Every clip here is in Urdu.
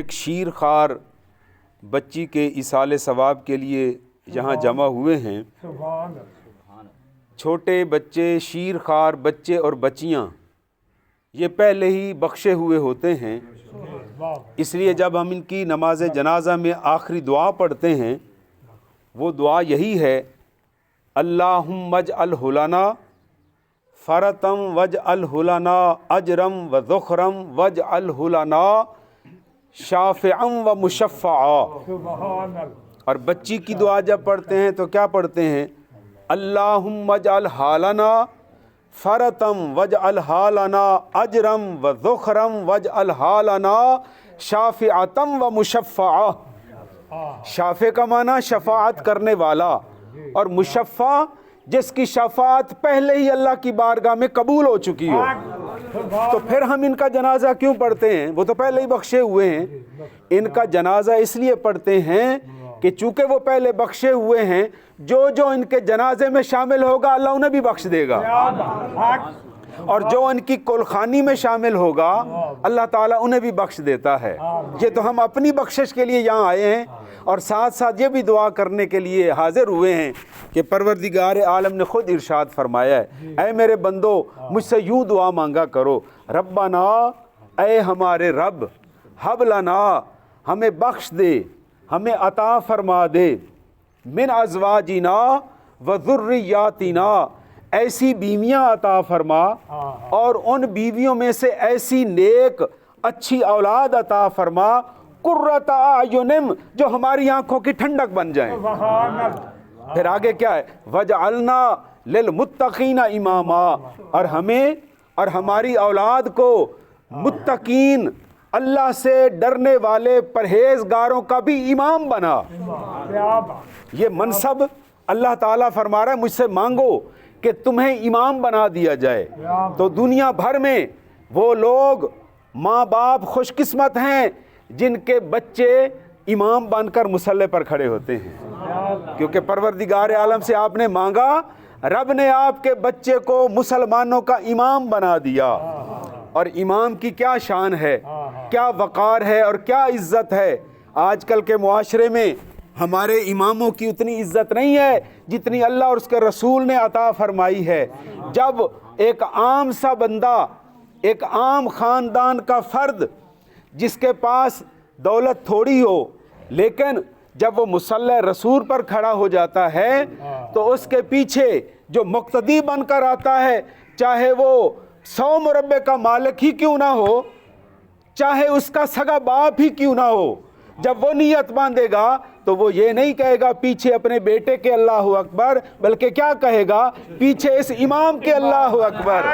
ایک شیر خوار بچی کے ایصال ثواب کے لیے یہاں جمع ہوئے ہیں۔ چھوٹے بچے، شیر خوار بچے اور بچیاں یہ پہلے ہی بخشے ہوئے ہوتے ہیں، اس لیے جب ہم ان کی نماز جنازہ میں آخری دعا پڑھتے ہیں وہ دعا یہی ہے، اللہم اجعلہ لنا فرتم واجعلہ لنا اجرم و ذخرم واجعلہ لنا شافعا و مشفعا۔ اور بچی کی دعا جب پڑھتے ہیں تو کیا پڑھتے ہیں؟ اللہم اجعلہ لنا فرتم واجعلہ لنا اجرم و ذخرم واجعلہ لنا شافعا و مشفعا۔ شافع کا معنی شفاعت کرنے والا، اور مشفع جس کی شفاعت پہلے ہی اللہ کی بارگاہ میں قبول ہو چکی ہو۔ تو پھر ہم ان کا جنازہ کیوں پڑھتے ہیں؟ وہ تو پہلے ہی بخشے ہوئے ہیں۔ ان کا جنازہ اس لیے پڑھتے ہیں کہ چونکہ وہ پہلے بخشے ہوئے ہیں، جو جو ان کے جنازے میں شامل ہوگا اللہ انہیں بھی بخش دے گا، اور جو ان کی کلخانی میں شامل ہوگا اللہ تعالیٰ انہیں بھی بخش دیتا ہے۔ یہ تو ہم اپنی بخشش کے لیے یہاں آئے ہیں، اور ساتھ ساتھ یہ بھی دعا کرنے کے لیے حاضر ہوئے ہیں کہ پروردگار عالم نے خود ارشاد فرمایا ہے، اے میرے بندو مجھ سے یوں دعا مانگا کرو، ربنا، اے ہمارے رب، ہب لنا، ہمیں بخش دے، ہمیں عطا فرما دے، من ازواجنا و ذریاتنا، ایسی بیویاں عطا فرما اور ان بیویوں میں سے ایسی نیک اچھی اولاد عطا فرما، قرۃ اعین، جو ہماری آنکھوں کی ٹھنڈک بن جائیں۔ پھر آگے کیا ہے؟ وجعلنا للمتقین اماما، اور ہمیں اور ہماری اولاد کو متقین، اللہ سے ڈرنے والے پرہیزگاروں کا بھی امام بنا۔ یہ منصب اللہ تعالیٰ فرما رہا ہے مجھ سے مانگو کہ تمہیں امام بنا دیا جائے۔ تو دنیا بھر میں وہ لوگ، ماں باپ خوش قسمت ہیں جن کے بچے امام بن کر مصلی پر کھڑے ہوتے ہیں، کیونکہ پروردگار عالم سے آپ نے مانگا، رب نے آپ کے بچے کو مسلمانوں کا امام بنا دیا۔ اور امام کی کیا شان ہے، کیا وقار ہے اور کیا عزت ہے۔ آج کل کے معاشرے میں ہمارے اماموں کی اتنی عزت نہیں ہے جتنی اللہ اور اس کے رسول نے عطا فرمائی ہے۔ جب ایک عام سا بندہ، ایک عام خاندان کا فرد جس کے پاس دولت تھوڑی ہو، لیکن جب وہ مصلی رسول پر کھڑا ہو جاتا ہے تو اس کے پیچھے جو مقتدی بن کر آتا ہے، چاہے وہ 100 مربع کا مالک ہی کیوں نہ ہو، چاہے اس کا سگا باپ ہی کیوں نہ ہو، جب وہ نیت باندھے گا تو وہ یہ نہیں کہے گا پیچھے اپنے بیٹے کے اللہ اکبر، بلکہ کیا کہے گا؟ پیچھے اس امام کے اللہ اکبر۔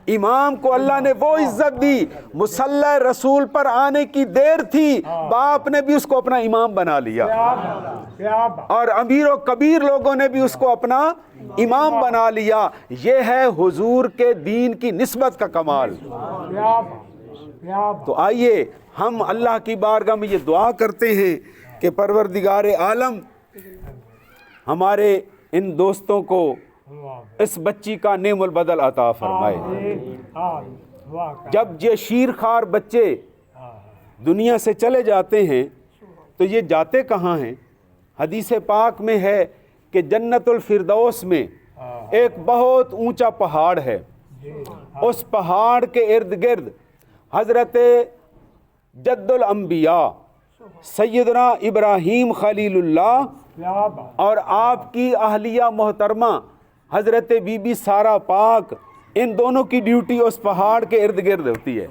امام کو اللہ نے وہ عزت دی، مصلی رسول پر آنے کی دیر تھی، باپ نے بھی اس کو اپنا امام بنا لیا، اور امیر و کبیر لوگوں نے بھی اس کو اپنا امام بنا لیا۔ یہ ہے حضور کے دین کی نسبت کا کمال۔ تو آئیے ہم اللہ کی بارگاہ میں یہ دعا کرتے ہیں کہ پروردگار عالم ہمارے ان دوستوں کو اس بچی کا نعم البدل عطا فرمائے۔ جب یہ شیر خوار بچے دنیا سے چلے جاتے ہیں تو یہ جاتے کہاں ہیں؟ حدیث پاک میں ہے کہ جنت الفردوس میں ایک بہت اونچا پہاڑ ہے، اس پہاڑ کے ارد گرد حضرت جد الانبیاء سیدنا ابراہیم خلیل اللہ اور آپ کی اہلیہ محترمہ حضرت بی بی سارہ پاک، ان دونوں کی ڈیوٹی اس پہاڑ کے ارد گرد ہوتی ہے،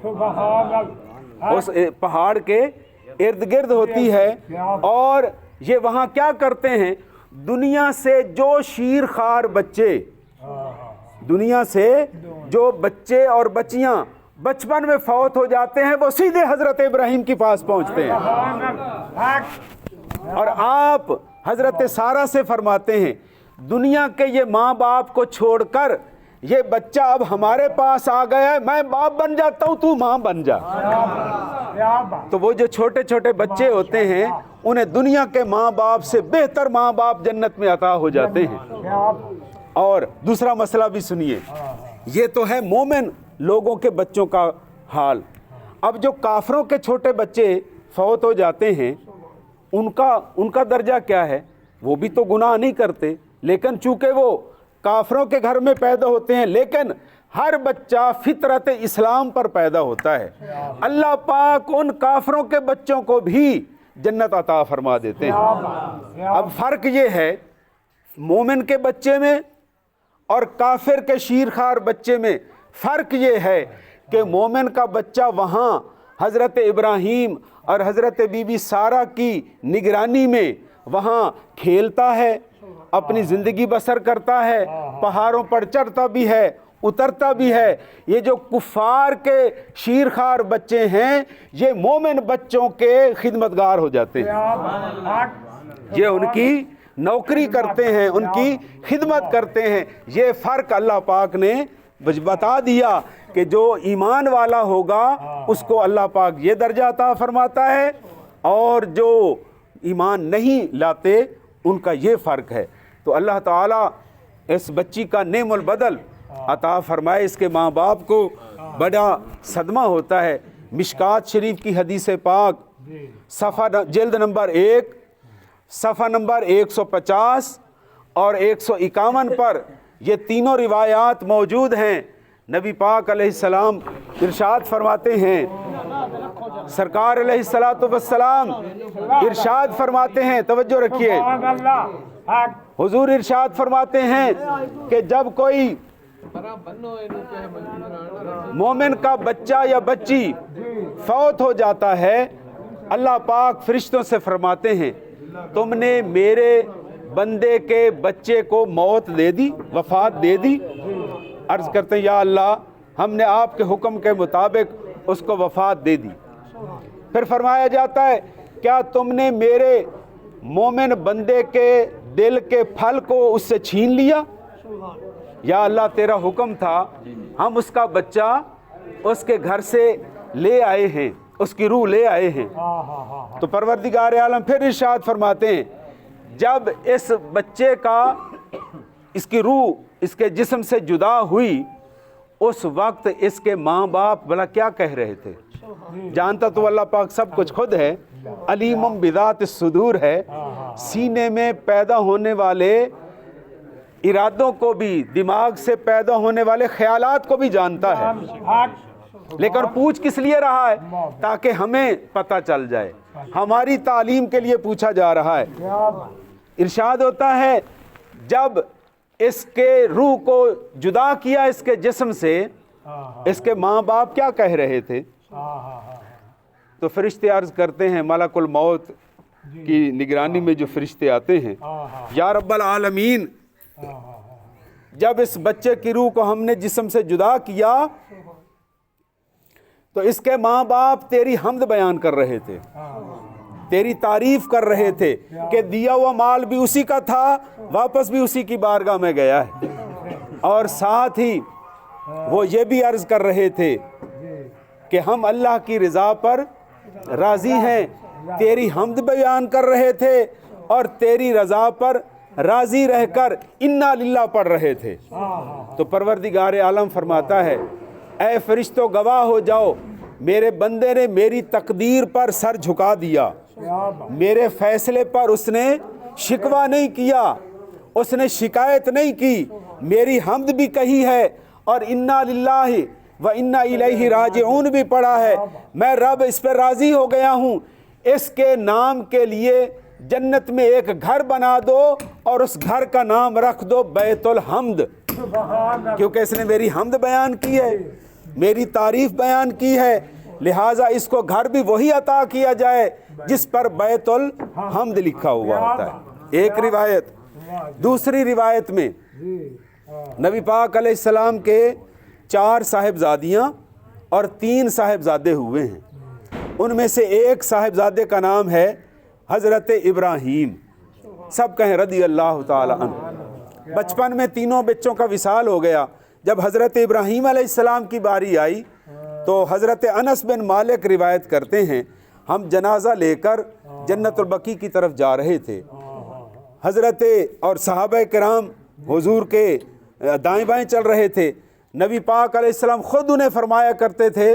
اس پہاڑ کے ارد گرد ہوتی ہے۔ اور یہ وہاں کیا کرتے ہیں؟ دنیا سے جو شیر خوار بچے، دنیا سے جو بچے اور بچیاں بچپن میں فوت ہو جاتے ہیں، وہ سیدھے حضرت ابراہیم کے پاس پہنچتے ہیں، اور آپ حضرت سارہ سے فرماتے ہیں دنیا کے یہ ماں باپ کو چھوڑ کر یہ بچہ اب ہمارے پاس آ گیا ہے، میں باپ بن جاتا ہوں، تو ماں بن جا۔ تو وہ جو چھوٹے چھوٹے بچے ہوتے ہیں انہیں دنیا کے ماں باپ سے بہتر ماں باپ جنت میں عطا ہو جاتے ہیں۔ اور دوسرا مسئلہ بھی سنیے، یہ تو ہے مومن لوگوں کے بچوں کا حال۔ اب جو کافروں کے چھوٹے بچے فوت ہو جاتے ہیں ان کا درجہ کیا ہے؟ وہ بھی تو گناہ نہیں کرتے، لیکن چونکہ وہ کافروں کے گھر میں پیدا ہوتے ہیں، لیکن ہر بچہ فطرت اسلام پر پیدا ہوتا ہے، اللہ پاک ان کافروں کے بچوں کو بھی جنت عطا فرما دیتے ہیں۔ اب فرق یہ ہے مومن کے بچے میں اور کافر کے شیرخوار بچے میں، فرق یہ ہے کہ مومن کا بچہ وہاں حضرت ابراہیم اور حضرت بی بی سارہ کی نگرانی میں وہاں کھیلتا ہے، اپنی زندگی بسر کرتا ہے، پہاڑوں پر چڑھتا بھی ہے، اترتا بھی ہے۔ یہ جو کفار کے شیرخوار بچے ہیں یہ مومن بچوں کے خدمتگار ہو جاتے ہیں، یہ ان کی نوکری کرتے ہیں، ان کی خدمت کرتے ہیں۔ یہ فرق اللہ پاک نے بتا دیا کہ جو ایمان والا ہوگا اس کو اللہ پاک یہ درجہ عطا فرماتا ہے، اور جو ایمان نہیں لاتے ان کا یہ فرق ہے۔ تو اللہ تعالیٰ اس بچی کا نعم البدل عطا فرمائے۔ اس کے ماں باپ کو بڑا صدمہ ہوتا ہے۔ مشکات شریف کی حدیث پاک صفحہ جلد نمبر 1 صفحہ نمبر 150 اور 151 پر یہ تینوں روایات موجود ہیں۔ نبی پاک علیہ السلام ارشاد فرماتے ہیں، سرکار علیہ السلام ارشاد فرماتے ہیں، توجہ رکھیے، حضور ارشاد فرماتے ہیں کہ جب کوئی مومن کا بچہ یا بچی فوت ہو جاتا ہے، اللہ پاک فرشتوں سے فرماتے ہیں تم نے میرے بندے کے بچے کو موت دے دی، وفات دے دی۔ عرض کرتے ہیں یا اللہ ہم نے آپ کے حکم کے مطابق اس کو وفات دے دی۔ پھر فرمایا جاتا ہے کیا تم نے میرے مومن بندے کے دل کے پھل کو اس سے چھین لیا؟ یا اللہ تیرا حکم تھا، ہم اس کا بچہ اس کے گھر سے لے آئے ہیں، اس کی روح لے آئے ہیں۔ تو پروردگار عالم پھر ارشاد فرماتے ہیں جب اس بچے کا اس کی روح اس کے جسم سے جدا ہوئی، اس وقت اس کے ماں باپ بھلا کیا کہہ رہے تھے؟ جانتا تو اللہ پاک سب کچھ خود ہے، علیم بذات الصدور ہے، سینے میں پیدا ہونے والے ارادوں کو بھی، دماغ سے پیدا ہونے والے خیالات کو بھی جانتا ہے، لیکن پوچھ کس لیے رہا ہے؟ تاکہ ہمیں پتہ چل جائے، ہماری تعلیم کے لیے پوچھا جا رہا ہے۔ ارشاد ہوتا ہے جب اس کے روح کو جدا کیا اس کے جسم سے، اس کے ماں باپ کیا کہہ رہے تھے؟ تو فرشتے عرض کرتے ہیں، ملک الموت کی نگرانی میں جو فرشتے آتے ہیں، یا رب العالمین جب اس بچے کی روح کو ہم نے جسم سے جدا کیا تو اس کے ماں باپ تیری حمد بیان کر رہے تھے، تیری تعریف کر رہے تھے کہ دیا ہوا مال بھی اسی کا تھا، واپس بھی اسی کی بارگاہ میں گیا ہے، اور ساتھ ہی وہ یہ بھی عرض کر رہے تھے کہ ہم اللہ کی رضا پر راضی ہیں، تیری حمد بیان کر رہے تھے اور تیری رضا پر راضی رہ کر انا للہ پڑھ رہے تھے۔ تو پروردگار عالم فرماتا ہے اے فرشتوں گواہ ہو جاؤ، میرے بندے نے میری تقدیر پر سر جھکا دیا، میرے فیصلے پر اس نے شکوہ نہیں کیا، اس نے شکایت نہیں کی، میری حمد بھی کہی ہے اور انا للہ و انا الیہ راجعون بھی پڑھا ہے، میں رب اس پہ راضی ہو گیا ہوں، اس کے نام کے لیے جنت میں ایک گھر بنا دو اور اس گھر کا نام رکھ دو بیت الحمد، کیونکہ اس نے میری حمد بیان کی ہے، میری تعریف بیان کی ہے، لہٰذا اس کو گھر بھی وہی عطا کیا جائے جس پر بیت الحمد لکھا ہوا ہوتا ہے۔ ایک روایت۔ دوسری روایت میں نبی پاک علیہ السلام کے 4 صاحبزادیاں اور 3 صاحبزادے ہوئے ہیں، ان میں سے ایک صاحبزادے کا نام ہے حضرت ابراہیم، سب کہیں رضی اللہ تعالی عنہ۔ بچپن میں تینوں بچوں کا وصال ہو گیا۔ جب حضرت ابراہیم علیہ السلام کی باری آئی تو حضرت انس بن مالک روایت کرتے ہیں ہم جنازہ لے کر جنت البقیع کی طرف جا رہے تھے، حضرت اور صحابہ کرام حضور کے دائیں بائیں چل رہے تھے، نبی پاک علیہ السلام خود انہیں فرمایا کرتے تھے